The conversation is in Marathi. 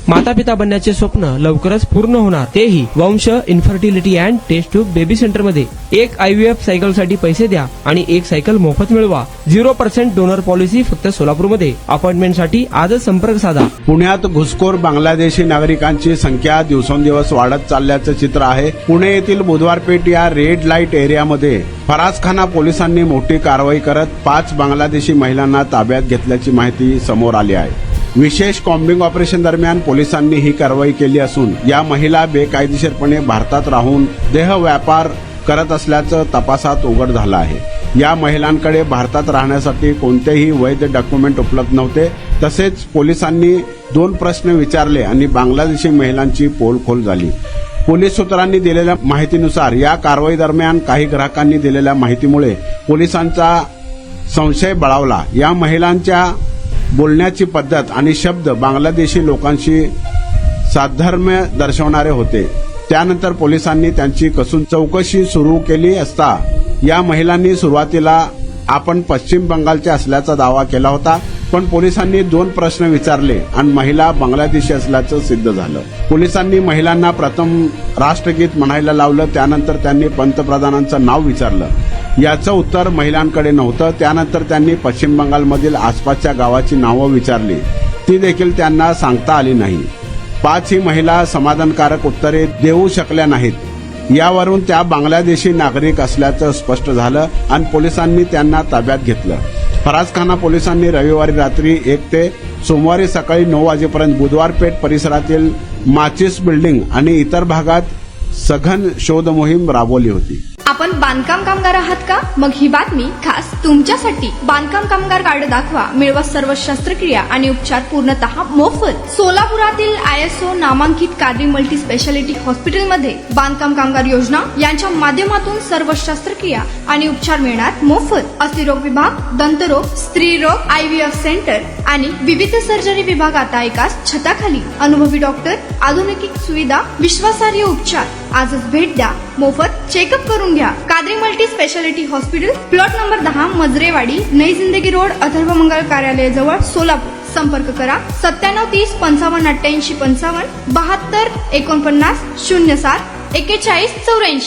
माता पिता बनण्याचे स्वप्न लवकरच पूर्ण होणार, तेही Vansh infertility and test tube baby centre मध्ये. एक IVF सायकल साठी पैसे द्या आणि एक सायकल मोफत मिळवा. 0% डोनर पॉलिसी फक्त सोलापूरमध्ये. अपॉइंटमेंट साठी आजच संपर्क साधा. पुण्यात घुसखोर बांगलादेशी नागरिकांची संख्या दिवसेंदिवस वाढत चालल्याचं चित्र आहे. पुणे येथील बुधवारपेठ या रेड लाईट एरियामध्ये फरासखाना पोलिसांनी मोठी कारवाई करत 5 बांगलादेशी महिलांना ताब्यात घेतल्याची माहिती समोर आली आहे. विशेष कॉम्बिंग ऑपरेशन दरम्यान पोलिसांनी ही कारवाई केली असून या महिला बेकायदेशीरपणे भारतात राहून देह व्यापार करत असल्याचं तपासात उघड झालं आहे. या महिलांकडे भारतात राहण्यासाठी कोणतेही वैध डॉक्युमेंट उपलब्ध नव्हते. तसेच पोलिसांनी 2 प्रश्न विचारले आणि बांगलादेशी महिलांची पोलखोल झाली. पोलीस सूत्रांनी दिलेल्या माहितीनुसार या कारवाई दरम्यान काही ग्राहकांनी दिलेल्या माहितीमुळे पोलिसांचा संशय बळावला. या महिलांच्या बोलण्याची पद्धत आणि शब्द बांगलादेशी लोकांशी साधर्म्य दर्शवणारे होते. त्यानंतर पोलिसांनी त्यांची कसून चौकशी सुरू केली असता या महिलांनी सुरुवातीला आपण पश्चिम बंगालच्या असल्याचा दावा केला होता. पण पोलिसांनी 2 प्रश्न विचारले आणि महिला बांगलादेशी असल्याचं सिद्ध झालं. पोलिसांनी महिलांना प्रथम राष्ट्रगीत म्हणायला लावलं. त्यानंतर त्यांनी पंतप्रधानांचं नाव विचारलं. याचं उत्तर महिलांकडे नव्हतं. त्यानंतर त्यांनी पश्चिम बंगालमधील आसपासच्या गावाची नावं विचारली. ती देखील त्यांना सांगता आली नाही. 5 ही महिला समाधानकारक उत्तरे देऊ शकल्या नाहीत. यावरून त्या बांगलादेशी नागरिक असल्याचं स्पष्ट झालं आणि पोलिसांनी त्यांना ताब्यात घेतलं. फरासखाना पोलिसांनी रविवारी रात्री 1 ते सोमवारी सकाळी 9 वाजेपर्यंत बुधवारपेठ परिसरातील माचिस बिल्डिंग आणि इतर भागात सघन शोध मोहीम राबवली होती. आपण बांधकाम कामगार आहात का? मग ही बातमी खास तुमच्यासाठी. बांधकाम कामगार कार्ड दाखवा, मिळवा सर्व शस्त्रक्रिया आणि उपचार पूर्णतः मोफत. सोलापुरातील ISO नामांकित कादरी मल्टी स्पेशालिटी हॉस्पिटलमध्ये बांधकाम कामगार योजना यांच्या माध्यमातून सर्व शस्त्रक्रिया आणि उपचार मिळणार मोफत. अस्थिरोग विभाग, दंतरोग, स्त्रीरोग, IVF सेंटर आणि विविध सर्जरी विभाग आता एकाच छताखाली. अनुभवी डॉक्टर, आधुनिक सुविधा, विश्वासार्ह उपचार. आजच भेट द्या. मोफत चेकअप करून घ्या. Qadri multi speciality hospital, plot number 10, Majrewadi, नई जिंदगी रोड, अथर्व मंगल कार्यालय जवळ, सोलापूर. संपर्क करा 9730 55 88 55 72 49 07 41 84.